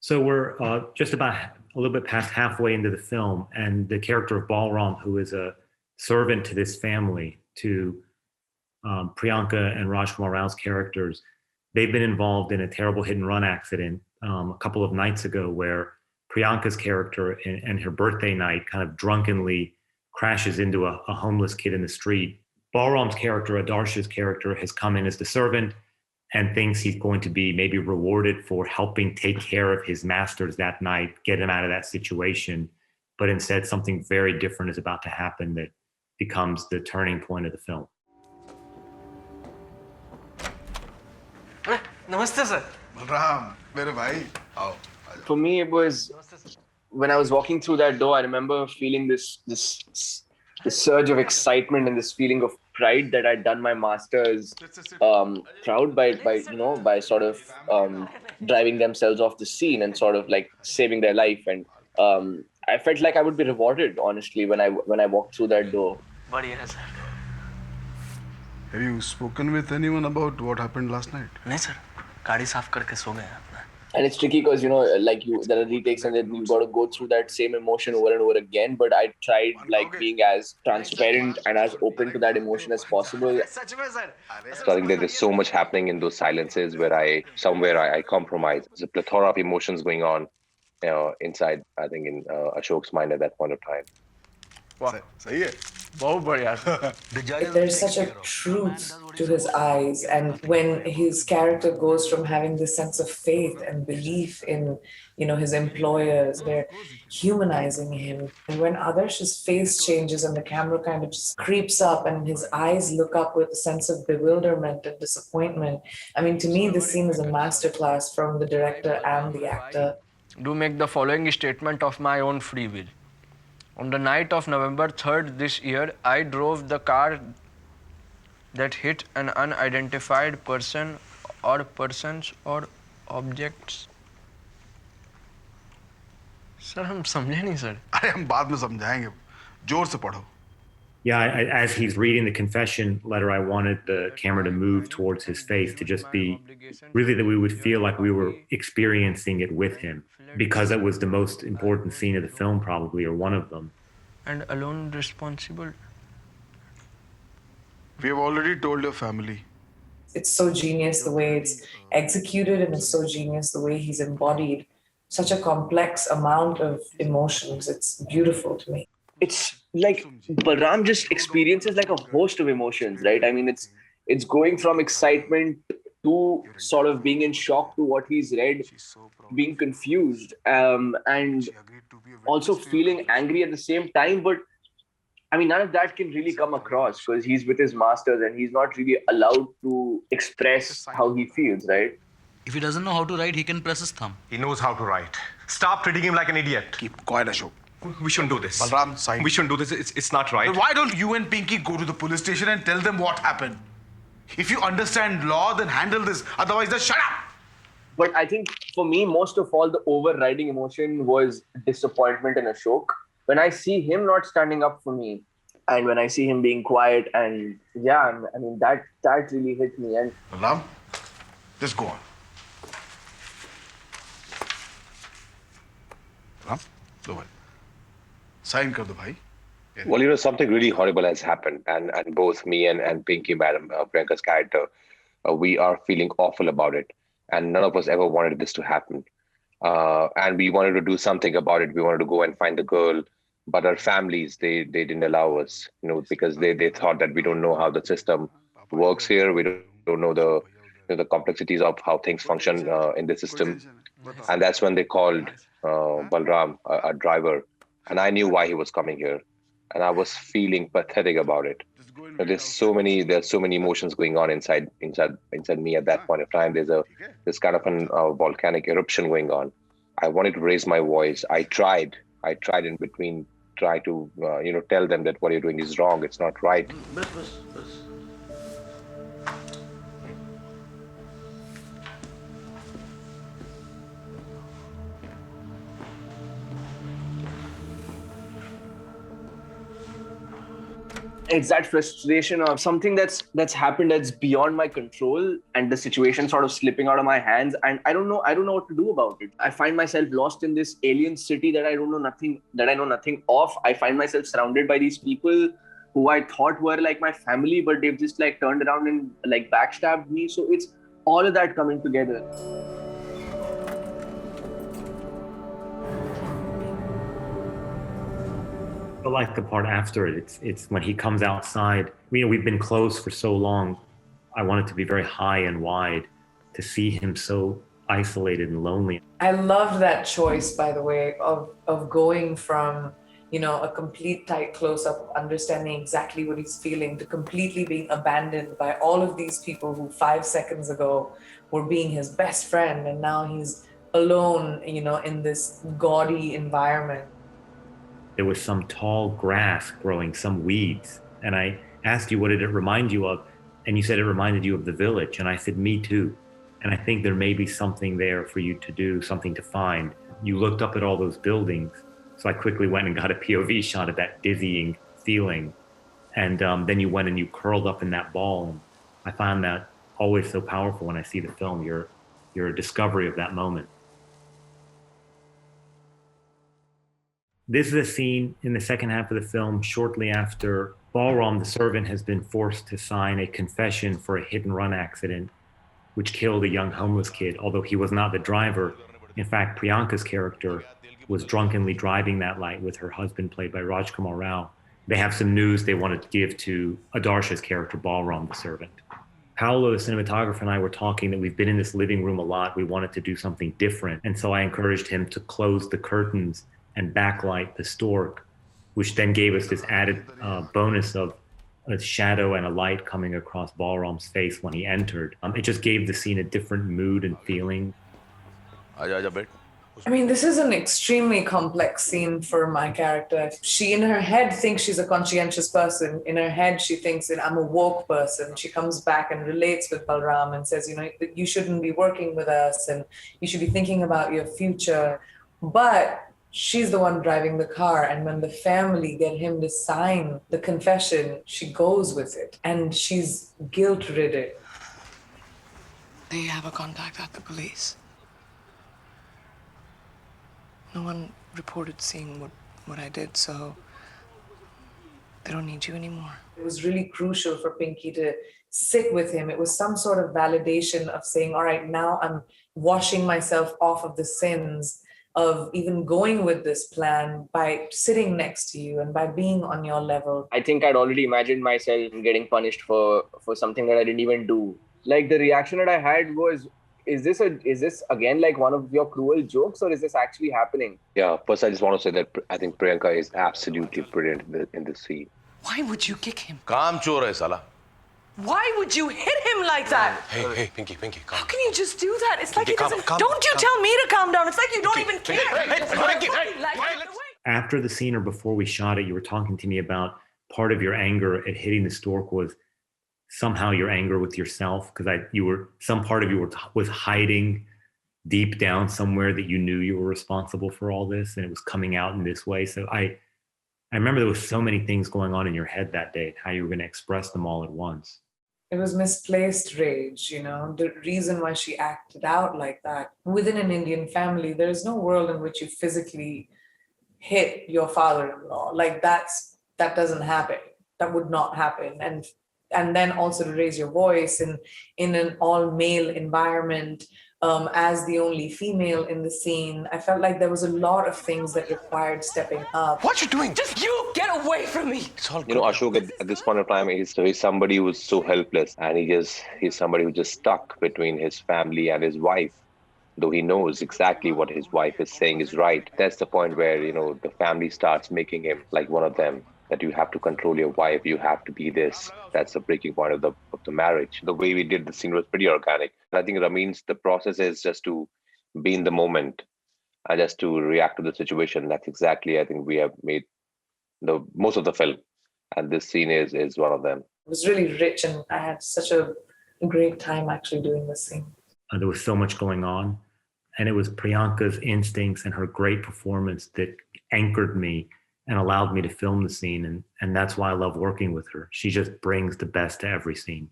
So we're just about a little bit past halfway into the film, and the character of Balram, who is a servant to this family, to Priyanka and Rajkummar Rao's characters, they've been involved in a terrible hit and run accident a couple of nights ago, where Priyanka's character and her birthday night kind of drunkenly crashes into a homeless kid in the street. Balram's character, Adarsh's character, has come in as the servant and thinks he's going to be maybe rewarded for helping take care of his masters that night, get him out of that situation. But instead, something very different is about to happen that becomes the turning point of the film. Namaste, sir. Balram, mere bhai, aao. For me, it was when I was walking through that door. I remember feeling this surge of excitement and this feeling of pride that I'd done my masters proud by sort of driving themselves off the scene and sort of like saving their life. And I felt like I would be rewarded, honestly, when I walked through that door. Badhiya, sir. Have you spoken with anyone about what happened last night? नहीं sir, गाड़ी साफ करके सो गए अपना. And it's tricky because, there are retakes and then you've got to go through that same emotion over and over again. But I tried being as transparent and as open to that emotion as possible. So I think there's so much happening in those silences where I compromise. There's a plethora of emotions going on, inside, I think, in Ashok's mind at that point of time. Wow. Sahi hai. There's such a truth to his eyes, and when his character goes from having this sense of faith and belief in, his employers, they're humanizing him. And when Adarsh's face changes and the camera kind of just creeps up and his eyes look up with a sense of bewilderment and disappointment, I mean, to me, this scene is a masterclass from the director and the actor. Do make the following statement of my own free will. On the night of November 3rd this year, I drove the car that hit an unidentified person or persons or objects. Sir, हम समझे नहीं sir. अरे हम बाद में समझाएंगे. जोर से पढ़ो. Yeah, as he's reading the confession letter, I wanted the camera to move towards his face, to just be really that we would feel like we were experiencing it with him, because it was the most important scene of the film, probably, or one of them. And alone responsible. We have already told your family. It's so genius the way it's executed, and it's so genius the way he's embodied such a complex amount of emotions. It's beautiful to me. It's like Balram just experiences like a host of emotions, right? I mean, it's going from excitement to sort of being in shock to what he's read, being confused, and also feeling angry at the same time. But I mean, none of that can really come across because he's with his masters and he's not really allowed to express how he feels, right? If he doesn't know how to write, he can press his thumb. He knows how to write. Stop treating him like an idiot. Keep quiet, Ashok. We shouldn't do this. Balram, sign. We shouldn't do this. It's not right. Why don't you and Pinky go to the police station and tell them what happened? If you understand law, then handle this. Otherwise, just shut up. But I think for me, most of all, the overriding emotion was disappointment in Ashok. When I see him not standing up for me, and when I see him being quiet, and yeah, I mean, that really hit me. And Balram, just go on. Balram, go ahead. Sign kar do, bhai. Well, something really horrible has happened, and both me and Pinky, Madam Priyanka's character, we are feeling awful about it, and none of us ever wanted this to happen. And we wanted to do something about it. We wanted to go and find the girl, but our families, they didn't allow us, because they thought that we don't know how the system works here. We don't know the complexities of how things function in the system. And that's when they called Balram, a driver, and I knew why he was coming here. And I was feeling pathetic about it. There's so many emotions going on inside me at that point of time. There's kind of a volcanic eruption going on. I wanted to raise my voice. I tried in between, try to tell them that what you're doing is wrong. It's not right. It's that frustration of something that's happened that's beyond my control, and the situation sort of slipping out of my hands, and I don't know what to do about it. I find myself lost in this alien city that I know nothing of. I find myself surrounded by these people who I thought were like my family, but they've just like turned around and like backstabbed me. So it's all of that coming together. But like the part after it, it's when he comes outside. We've been closed for so long. I want it to be very high and wide to see him so isolated and lonely. I loved that choice, by the way, of going from, a complete tight close-up, understanding exactly what he's feeling, to completely being abandoned by all of these people who 5 seconds ago were being his best friend, and now he's alone, in this gaudy environment. There was some tall grass growing, some weeds. And I asked you, what did it remind you of? And you said it reminded you of the village. And I said, me too. And I think there may be something there for you to do, something to find. You looked up at all those buildings. So I quickly went and got a POV shot of that dizzying feeling. And then you went and you curled up in that ball. And I found that always so powerful when I see the film, your discovery of that moment. This is a scene in the second half of the film, shortly after Balram, the servant, has been forced to sign a confession for a hit-and-run accident which killed a young homeless kid, although he was not the driver. In fact, Priyanka's character was drunkenly driving that light with her husband, played by Rajkummar Rao. They have some news they wanted to give to Adarsh's character, Balram, the servant. Paolo, the cinematographer, and I were talking that we've been in this living room a lot. We wanted to do something different. And so I encouraged him to close the curtains and backlight the stork, which then gave us this added bonus of a shadow and a light coming across Balram's face when he entered. It just gave the scene a different mood and feeling. I mean, this is an extremely complex scene for my character. She, in her head, thinks she's a conscientious person. In her head, she thinks that I'm a woke person. She comes back and relates with Balram and says, you shouldn't be working with us and you should be thinking about your future. But she's the one driving the car, and when the family get him to sign the confession, she goes with it, and she's guilt-ridden. They have a contact at the police. No one reported seeing what I did, so they don't need you anymore. It was really crucial for Pinky to sit with him. It was some sort of validation of saying, all right, now I'm washing myself off of the sins of even going with this plan by sitting next to you and by being on your level. I think I'd already imagined myself getting punished for something that I didn't even do. Like, the reaction that I had was, is this again like one of your cruel jokes, or is this actually happening? Yeah, first I just want to say that I think Priyanka is absolutely brilliant in this scene. Why would you kick him? काम चोर है साला. Why would you hit him like that? Hey, Pinky, calm. How can you just do that? It's like he Pinky, doesn't. calm, Don't you calm. tell me to calm down. It's like you don't even Pinky, care. hey. After the scene or before we shot it, you were talking to me about part of your anger at hitting the stork was somehow your anger with yourself, because some part of you was hiding deep down somewhere that you knew you were responsible for all this, and it was coming out in this way. So I remember there was so many things going on in your head that day, how you were going to express them all at once. It was misplaced rage, the reason why she acted out like that. Within an Indian family, there is no world in which you physically hit your father-in-law. Like that doesn't happen. That would not happen. And then also to raise your voice in an all-male environment, as the only female in the scene, I felt like there was a lot of things that required stepping up. What you doing? Just you get away from me. It's all Ashok at this point of time he's somebody who's so helpless, and he's somebody who's just stuck between his family and his wife. Though he knows exactly what his wife is saying is right, that's the point where the family starts making him like one of them. That you have to control your wife, you have to be this. That's the breaking point of the marriage. The way we did the scene was pretty organic. I think the process is just to be in the moment and just to react to the situation. That's exactly, I think, we have made the most of the film, and this scene is one of them. It was really rich, and I had such a great time actually doing this scene. There was so much going on, and it was Priyanka's instincts and her great performance that anchored me and allowed me to film the scene. And that's why I love working with her. She just brings the best to every scene.